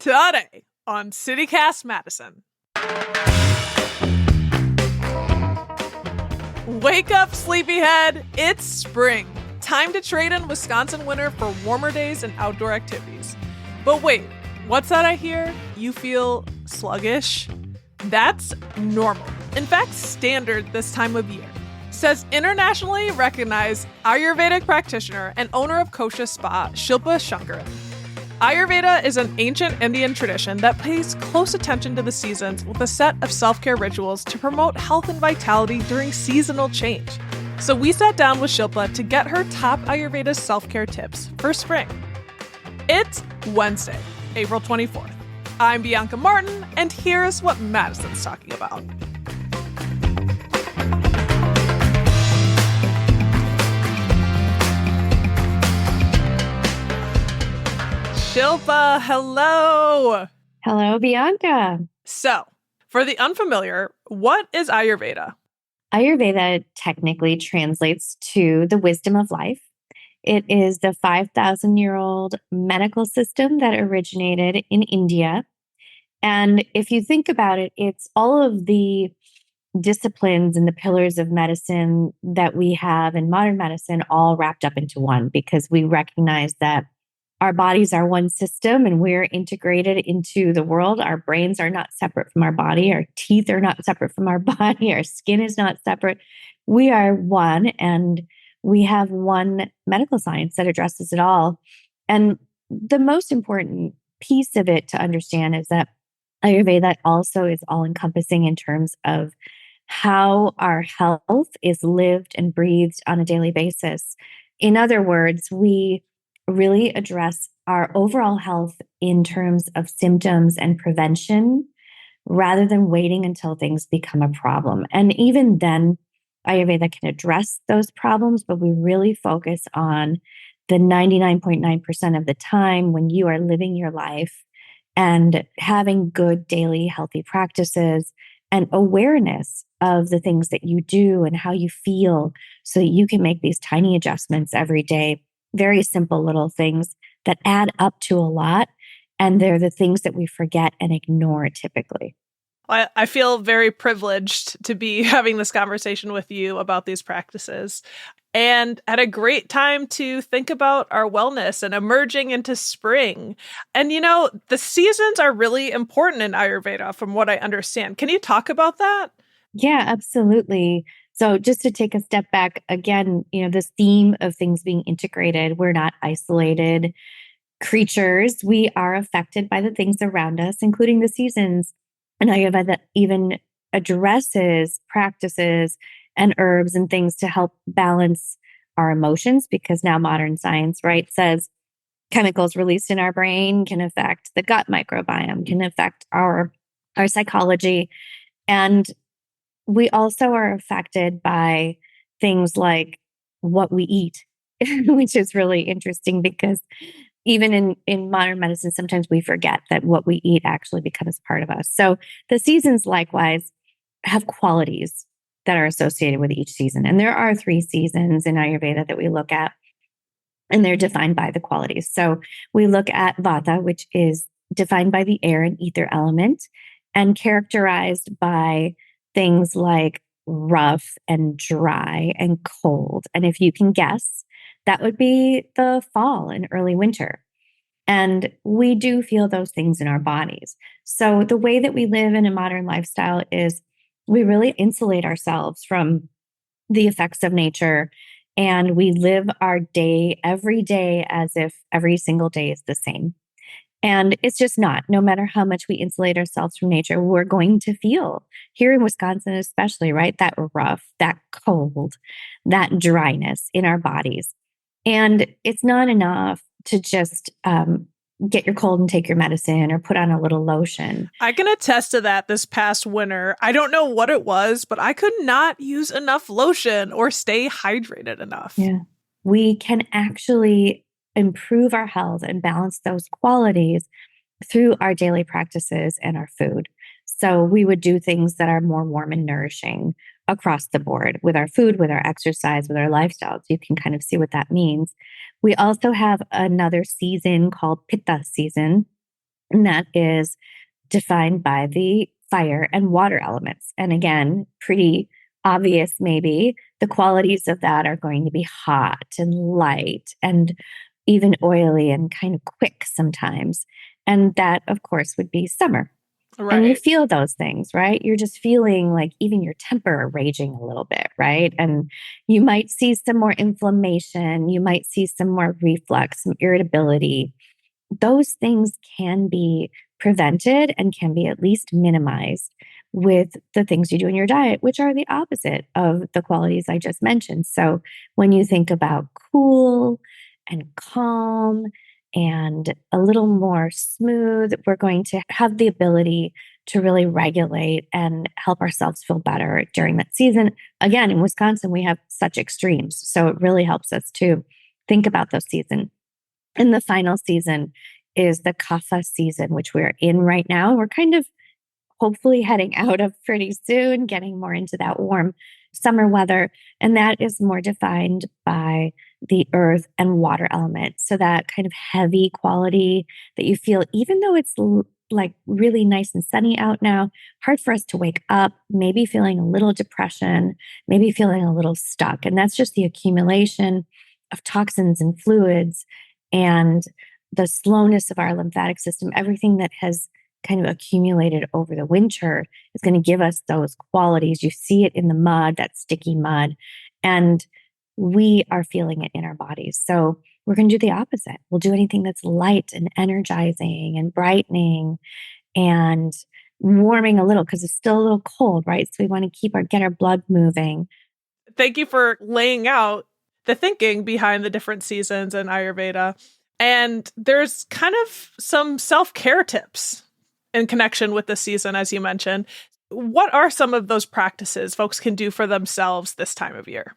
Today on CityCast Madison. Wake up, sleepyhead. It's spring. Time to trade in Wisconsin winter for warmer days and outdoor activities. But wait, what's that I hear? You feel sluggish? That's normal. In fact, standard this time of year, says internationally recognized Ayurvedic practitioner and owner of Kosha Spa, Shilpa Shankaran. Ayurveda is an ancient Indian tradition that pays close attention to the seasons with a set of self-care rituals to promote health and vitality during seasonal change. So we sat down with Shilpa to get her top Ayurveda self-care tips for spring. It's Wednesday, April 24th. I'm Bianca Martin, and here's what Madison's talking about. Shilpa, hello. Hello, Bianca. So, for the unfamiliar, what is Ayurveda? Ayurveda technically translates to the wisdom of life. It is the 5,000-year-old medical system that originated in India. And if you think about it, it's all of the disciplines and the pillars of medicine that we have in modern medicine all wrapped up into one, because we recognize that our bodies are one system and we're integrated into the world. Our brains are not separate from our body. Our teeth are not separate from our body. Our skin is not separate. We are one, and we have one medical science that addresses it all. And the most important piece of it to understand is that Ayurveda also is all encompassing in terms of how our health is lived and breathed on a daily basis. In other words, we really address our overall health in terms of symptoms and prevention rather than waiting until things become a problem. And even then, Ayurveda can address those problems, but we really focus on the 99.9% of the time when you are living your life and having good daily healthy practices and awareness of the things that you do and how you feel so that you can make these tiny adjustments every day. Very simple little things that add up to a lot. And they're the things that we forget and ignore typically. I feel very privileged to be having this conversation with you about these practices, and at a great time to think about our wellness and emerging into spring. And you know, the seasons are really important in Ayurveda from what I understand. Can you talk about that? Yeah, absolutely. So just to take a step back again, this theme of things being integrated, we're not isolated creatures. We are affected by the things around us, including the seasons. And Ayurveda even addresses practices and herbs and things to help balance our emotions, because now modern science, right, says chemicals released in our brain can affect the gut microbiome, can affect our psychology. And we also are affected by things like what we eat, which is really interesting because even in modern medicine, sometimes we forget that what we eat actually becomes part of us. So the seasons likewise have qualities that are associated with each season. And there are 3 seasons in Ayurveda that we look at, and they're defined by the qualities. So we look at Vata, which is defined by the air and ether element and characterized by things like rough and dry and cold. And if you can guess, that would be the fall and early winter. And we do feel those things in our bodies. So the way that we live in a modern lifestyle is we really insulate ourselves from the effects of nature. And we live our day every day as if every single day is the same. And it's just not. No matter how much we insulate ourselves from nature, we're going to feel, here in Wisconsin especially, right, that rough, that cold, that dryness in our bodies. And it's not enough to just get your cold and take your medicine or put on a little lotion. I can attest to that this past winter. I don't know what it was, but I could not use enough lotion or stay hydrated enough. Yeah. We can actually improve our health and balance those qualities through our daily practices and our food. So we would do things that are more warm and nourishing across the board with our food, with our exercise, with our lifestyles. You can kind of see what that means. We also have another season called Pitta season. And that is defined by the fire and water elements. And again, pretty obvious, maybe the qualities of that are going to be hot and light and even oily and kind of quick sometimes. And that, of course, would be summer. And you Right. feel those things, right? You're just feeling like even your temper raging a little bit, right? And you might see some more inflammation. You might see some more reflux, some irritability. Those things can be prevented and can be at least minimized with the things you do in your diet, which are the opposite of the qualities I just mentioned. So when you think about cool and calm and a little more smooth, we're going to have the ability to really regulate and help ourselves feel better during that season. Again, in Wisconsin, we have such extremes. So it really helps us to think about those seasons. And the final season is the kapha season, which we're in right now. We're kind of hopefully heading out of pretty soon, getting more into that warm summer weather. And that is more defined by the earth and water element. So that kind of heavy quality that you feel, even though it's like really nice and sunny out now, hard for us to wake up, maybe feeling a little depression, maybe feeling a little stuck. And that's just the accumulation of toxins and fluids and the slowness of our lymphatic system, everything that has kind of accumulated over the winter is going to give us those qualities. You see it in the mud, that sticky mud, and we are feeling it in our bodies. So we're going to do the opposite. We'll do anything that's light and energizing and brightening and warming a little because it's still a little cold, right? So we want to get our blood moving. Thank you for laying out the thinking behind the different seasons in Ayurveda. And there's kind of some self-care tips in connection with the season, as you mentioned. What are some of those practices folks can do for themselves this time of year?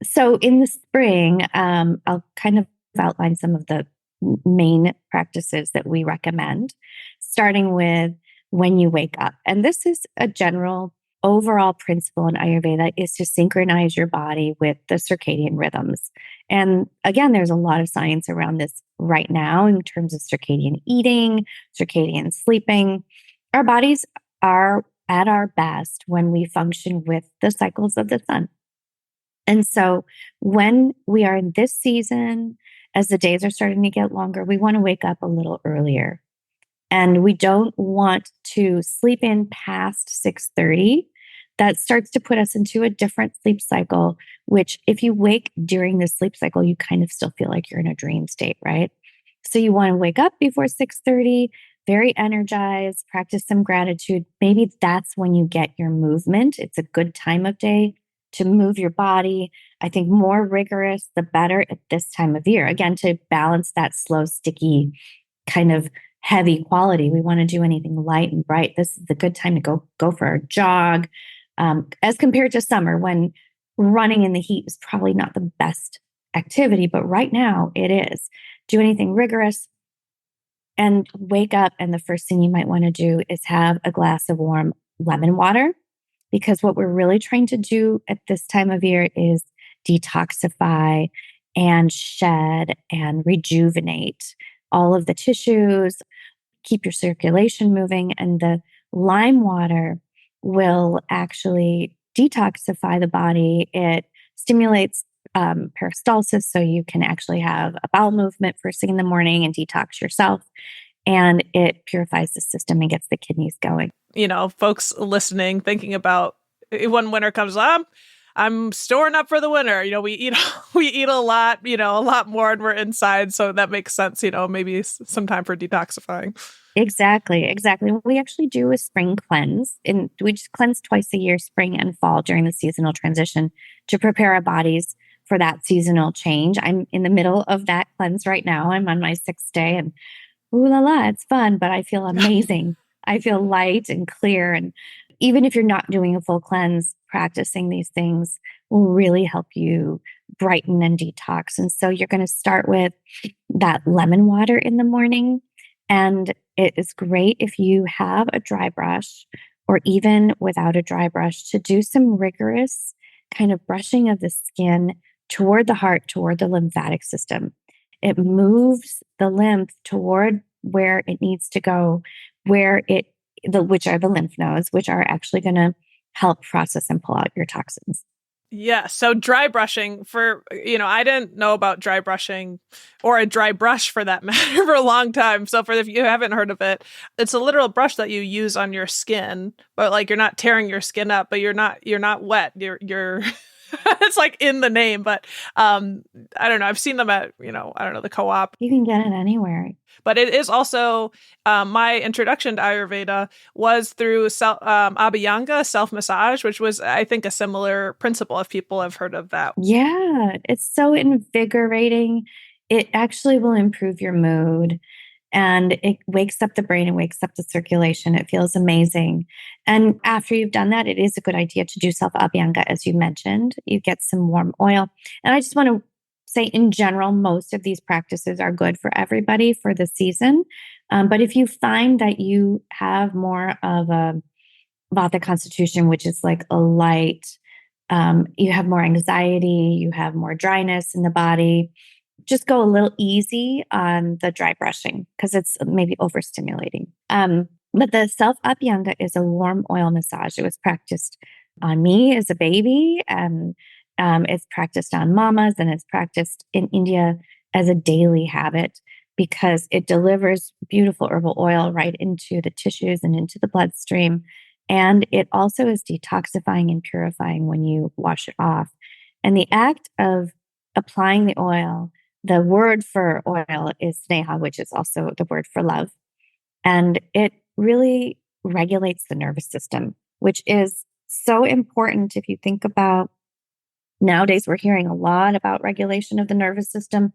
So in the spring, I'll kind of outline some of the main practices that we recommend, starting with when you wake up. And this is a general overall principle in Ayurveda is to synchronize your body with the circadian rhythms. And again, there's a lot of science around this right now in terms of circadian eating, circadian sleeping. Our bodies are at our best when we function with the cycles of the sun. And so when we are in this season, as the days are starting to get longer, we want to wake up a little earlier. And we don't want to sleep in past 6:30. That starts to put us into a different sleep cycle, which if you wake during this sleep cycle, you kind of still feel like you're in a dream state, right? So you want to wake up before 6:30, very energized, practice some gratitude. Maybe that's when you get your movement. It's a good time of day to move your body. I think more rigorous, the better at this time of year. Again, to balance that slow, sticky kind of heavy quality. We want to do anything light and bright. This is the good time to go for a jog, as compared to summer when running in the heat is probably not the best activity. But right now it is. Do anything rigorous and wake up. And the first thing you might want to do is have a glass of warm lemon water, because what we're really trying to do at this time of year is detoxify and shed and rejuvenate all of the tissues, keep your circulation moving. And the lime water will actually detoxify the body. It stimulates peristalsis, so you can actually have a bowel movement first thing in the morning and detox yourself. And it purifies the system and gets the kidneys going. Folks listening, thinking about when winter comes up, I'm storing up for the winter. We eat we eat a lot, a lot more, and we're inside, so that makes sense. Maybe some time for detoxifying. Exactly. We actually do a spring cleanse, and we just cleanse twice a year, spring and fall, during the seasonal transition to prepare our bodies for that seasonal change. I'm in the middle of that cleanse right now. I'm on my 6th day, and ooh la la, it's fun, but I feel amazing. I feel light and clear. And even if you're not doing a full cleanse, practicing these things will really help you brighten and detox. And so you're going to start with that lemon water in the morning. And it is great if you have a dry brush, or even without a dry brush, to do some rigorous kind of brushing of the skin toward the heart, toward the lymphatic system. It moves the lymph toward where it needs to go, where which are the lymph nodes, which are actually going to help process and pull out your toxins. Yeah. So dry brushing I didn't know about dry brushing or a dry brush for that matter for a long time. So if you haven't heard of it, it's a literal brush that you use on your skin, but like you're not tearing your skin up, but you're not wet. You're it's like in the name, but I don't know. I've seen them at, I don't know, the co-op. You can get it anywhere. But it is also my introduction to Ayurveda was through Abhyanga, self-massage, which was, I think, a similar principle if people have heard of that. Yeah, it's so invigorating. It actually will improve your mood and it wakes up the brain and wakes up the circulation. It feels amazing. And after you've done that, it is a good idea to do self-Abhyanga, as you mentioned. You get some warm oil. And I just want to say, in general, most of these practices are good for everybody for the season. But if you find that you have more of a Vata constitution, which is like a light, you have more anxiety, you have more dryness in the body, just go a little easy on the dry brushing because it's maybe overstimulating. But the self-Abhyanga is a warm oil massage. It was practiced on me as a baby, and it's practiced on mamas, and it's practiced in India as a daily habit because it delivers beautiful herbal oil right into the tissues and into the bloodstream. And it also is detoxifying and purifying when you wash it off. And the act of applying the oil, the word for oil is sneha, which is also the word for love. And it really regulates the nervous system, which is so important if you think about nowadays, we're hearing a lot about regulation of the nervous system.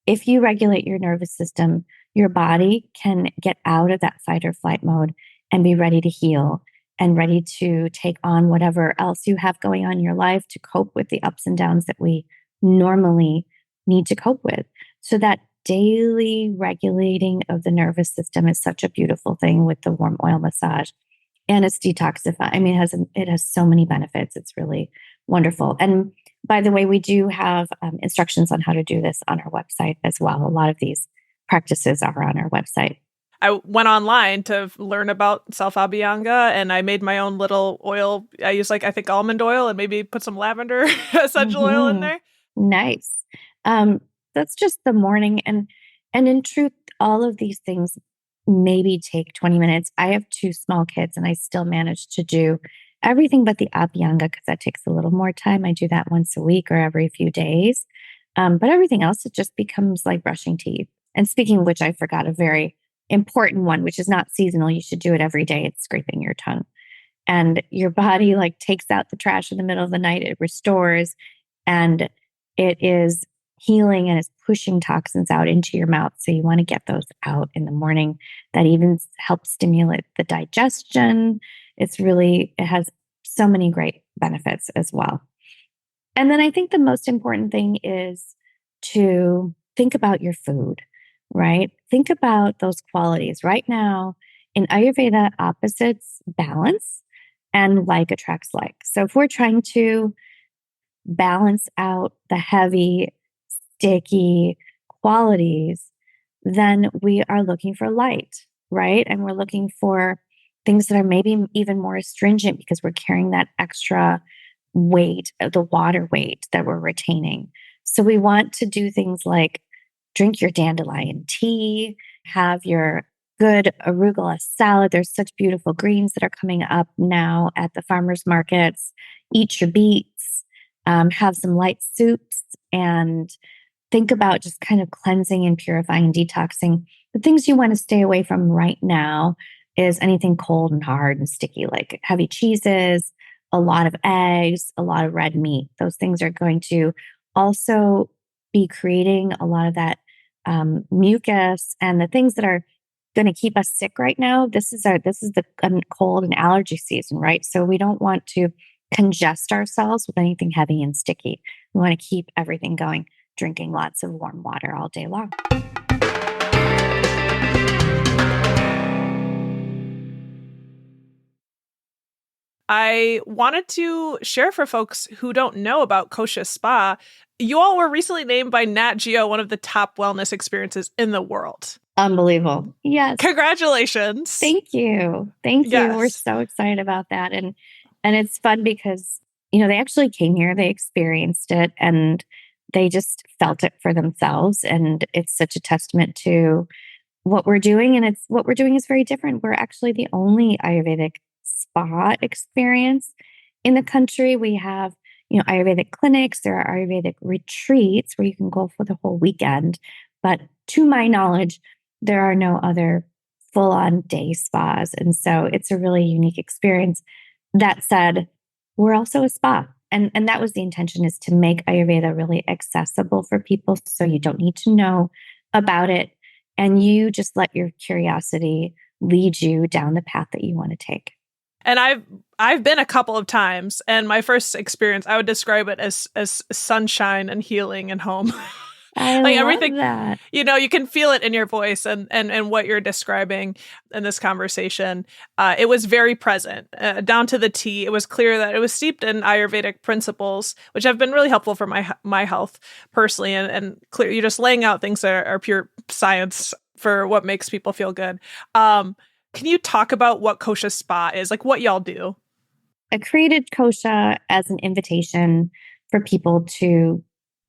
If you regulate your nervous system, your body can get out of that fight or flight mode and be ready to heal and ready to take on whatever else you have going on in your life to cope with the ups and downs that we normally need to cope with. So that daily regulating of the nervous system is such a beautiful thing with the warm oil massage. And it's detoxifying. I mean, it has so many benefits. It's really wonderful. And by the way, we do have instructions on how to do this on our website as well. A lot of these practices are on our website. I went online to learn about self-Abhyanga and I made my own little oil. I use I think almond oil and maybe put some lavender essential oil in there. Nice. That's just the morning. And in truth, all of these things maybe take 20 minutes. I have 2 small kids and I still manage to do everything but the Abhyanga because that takes a little more time. I do that once a week or every few days. But everything else, it just becomes like brushing teeth. And speaking of which, I forgot a very important one, which is not seasonal. You should do it every day. It's scraping your tongue. And your body takes out the trash in the middle of the night. It restores and it is healing and is pushing toxins out into your mouth. So you want to get those out in the morning. That even helps stimulate the digestion. It has so many great benefits as well. And then I think the most important thing is to think about your food, right? Think about those qualities. Right now, in Ayurveda, opposites balance and like attracts like. So if we're trying to balance out the heavy, sticky qualities, then we are looking for light, right? And we're looking for things that are maybe even more astringent because we're carrying that extra weight, the water weight that we're retaining. So we want to do things like drink your dandelion tea, have your good arugula salad. There's such beautiful greens that are coming up now at the farmers markets. Eat your beets, have some light soups, and think about just kind of cleansing and purifying and detoxing. The things you want to stay away from right now is anything cold and hard and sticky, like heavy cheeses, a lot of eggs, a lot of red meat. Those things are going to also be creating a lot of that mucus and the things that are going to keep us sick right now. This is the cold and allergy season, right? So we don't want to congest ourselves with anything heavy and sticky. We want to keep everything going, drinking lots of warm water all day long. I wanted to share for folks who don't know about Kosha Spa. You all were recently named by Nat Geo one of the top wellness experiences in the world. Unbelievable. Yes. Congratulations. Thank you. Thank you. We're Yes. so excited about that. And it's fun because, they actually came here, they experienced it, and they just felt it for themselves. And it's such a testament to what we're doing. And it's what we're doing is very different. We're actually the only Ayurvedic spa experience in the country. We have, Ayurvedic clinics, there are Ayurvedic retreats where you can go for the whole weekend. But to my knowledge, there are no other full on day spas. And so it's a really unique experience. That said, we're also a spa. And that was the intention, is to make Ayurveda really accessible for people. So you don't need to know about it. And you just let your curiosity lead you down the path that you want to take. And I've been a couple of times, and my first experience, I would describe it as sunshine and healing and home. I like love everything that. You can feel it in your voice and what you're describing in this conversation. It was very present, down to the T. It was clear that it was steeped in Ayurvedic principles, which have been really helpful for my health personally. And clear, you're just laying out things that are pure science for what makes people feel good. Can you talk about what Kosha Spa is? Like what y'all do? I created Kosha as an invitation for people to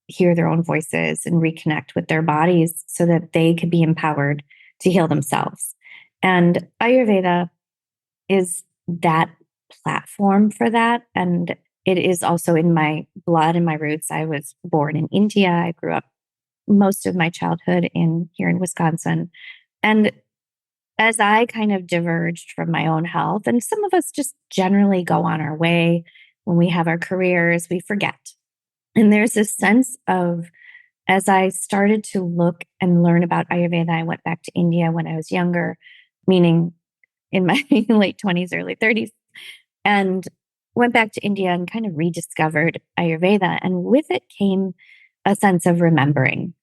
hear their own voices and reconnect with their bodies so that they could be empowered to heal themselves. And Ayurveda is that platform for that. And it is also in my blood and my roots. I was born in India. I grew up most of my childhood here in Wisconsin. And as I kind of diverged from my own health, and some of us just generally go on our way when we have our careers, we forget. And there's this sense of, as I started to look and learn about Ayurveda, I went back to India when I was younger, meaning in my late 20s, early 30s, and went back to India and kind of rediscovered Ayurveda. And with it came a sense of remembering.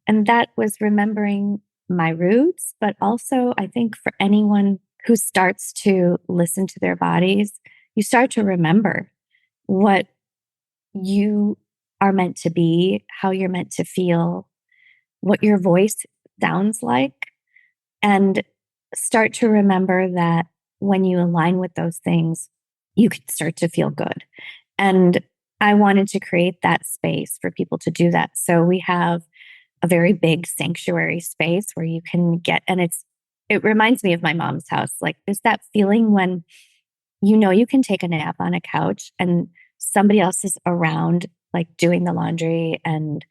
And that was remembering my roots, but also I think for anyone who starts to listen to their bodies, you start to remember what you are meant to be, how you're meant to feel, what your voice sounds like, and start to remember that when you align with those things, you can start to feel good. And I wanted to create that space for people to do that. So we have a very big sanctuary space where you can get, and it reminds me of my mom's house. Like, is that feeling when you can take a nap on a couch and somebody else is around, like doing the laundry and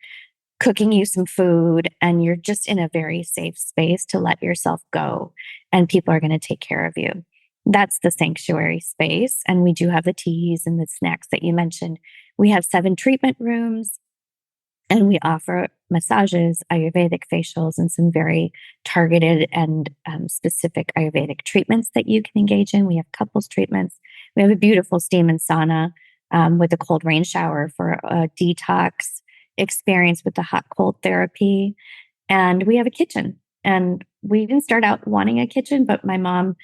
cooking you some food, and you're just in a very safe space to let yourself go, and people are going to take care of you. That's the sanctuary space. And we do have the teas and the snacks that you mentioned. We have 7 treatment rooms, and we offer massages, Ayurvedic facials, and some very targeted and specific Ayurvedic treatments that you can engage in. We have couples treatments. We have a beautiful steam and sauna with a cold rain shower for a detox experience with the hot cold therapy. And we have a kitchen. And we didn't start out wanting a kitchen, but my mom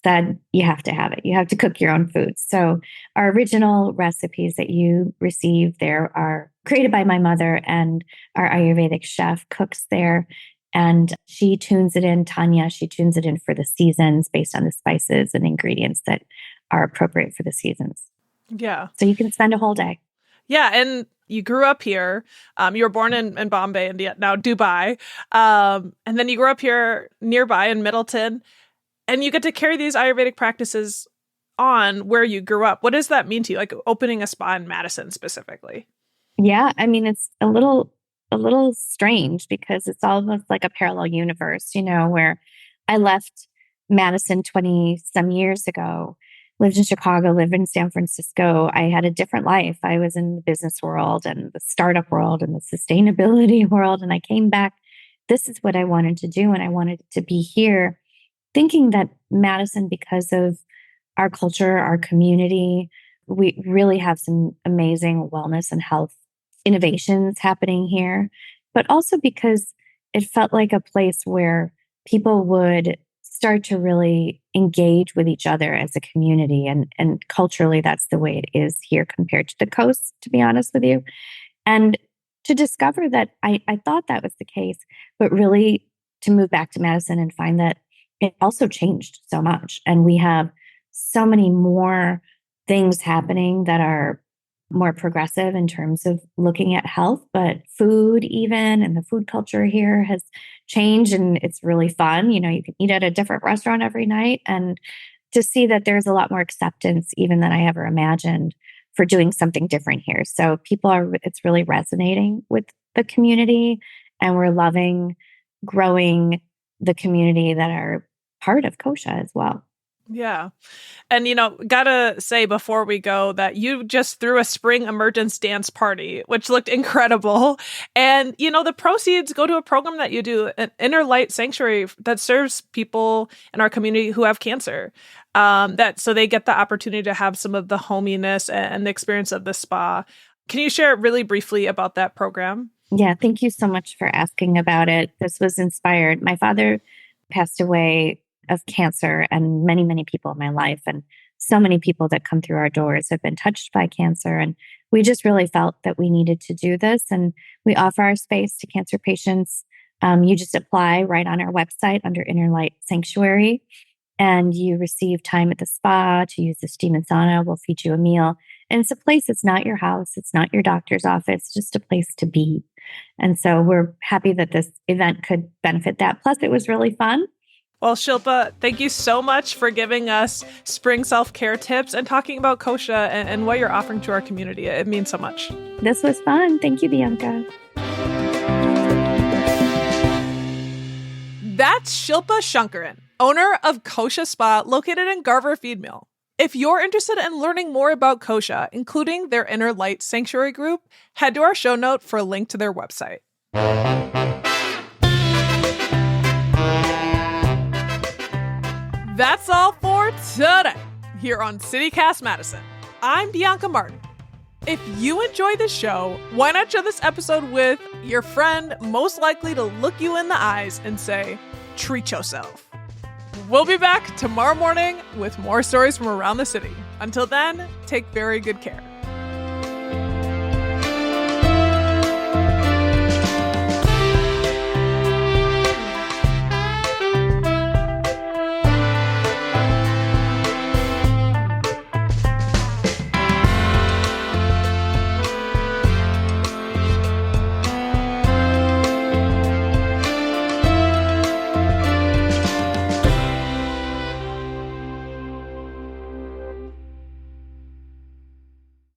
said, you have to have it. You have to cook your own food. So our original recipes that you receive there are created by my mother, and our Ayurvedic chef cooks there. And she tunes it in, Tanya, she tunes it in for the seasons based on the spices and ingredients that are appropriate for the seasons. Yeah. So you can spend a whole day. Yeah. And you grew up here. You were born in Bombay, India, now Dubai. And then you grew up here nearby in Middleton. And you get to carry these Ayurvedic practices on where you grew up. What does that mean to you? Like opening a spa in Madison specifically? Yeah, I mean, it's a little strange because it's almost like a parallel universe, where I left Madison 20 some years ago, lived in Chicago, lived in San Francisco. I had a different life. I was in the business world and the startup world and the sustainability world. And I came back. This is what I wanted to do. And I wanted to be here, thinking that Madison, because of our culture, our community, we really have some amazing wellness and health innovations happening here, but also because it felt like a place where people would start to really engage with each other as a community. And culturally, that's the way it is here compared to the coast, to be honest with you. And to discover that I thought that was the case, but really to move back to Madison and find that it also changed so much. And we have so many more things happening that are more progressive in terms of looking at health, but food even, and the food culture here has changed, and it's really fun. You can eat at a different restaurant every night, and to see that there's a lot more acceptance even than I ever imagined for doing something different here. So it's really resonating with the community, and we're loving growing the community that are part of kosher as well. Yeah. And, gotta say before we go that you just threw a spring emergence dance party, which looked incredible. And, the proceeds go to a program that you do, an Inner Light Sanctuary that serves people in our community who have cancer. So they get the opportunity to have some of the hominess and the experience of the spa. Can you share really briefly about that program? Yeah, thank you so much for asking about it. This was inspired. My father passed away of cancer, and many, many people in my life, and so many people that come through our doors have been touched by cancer. And we just really felt that we needed to do this. And we offer our space to cancer patients. You just apply right on our website under Inner Light Sanctuary, and you receive time at the spa to use the steam and sauna. We'll feed you a meal. And it's a place, it's not your house, it's not your doctor's office, it's just a place to be. And so we're happy that this event could benefit that. Plus, it was really fun. Well, Shilpa, thank you so much for giving us spring self-care tips and talking about kosher and what you're offering to our community. It means so much. This was fun. Thank you, Bianca. That's Shilpa Shankaran, owner of Kosha Spa located in Garver Feed Mill. If you're interested in learning more about kosher, including their Inner Light Sanctuary group, head to our show note for a link to their website. That's all for today here on CityCast Madison. I'm Bianca Martin. If you enjoy this show, why not share this episode with your friend most likely to look you in the eyes and say, treat yourself. We'll be back tomorrow morning with more stories from around the city. Until then, take very good care.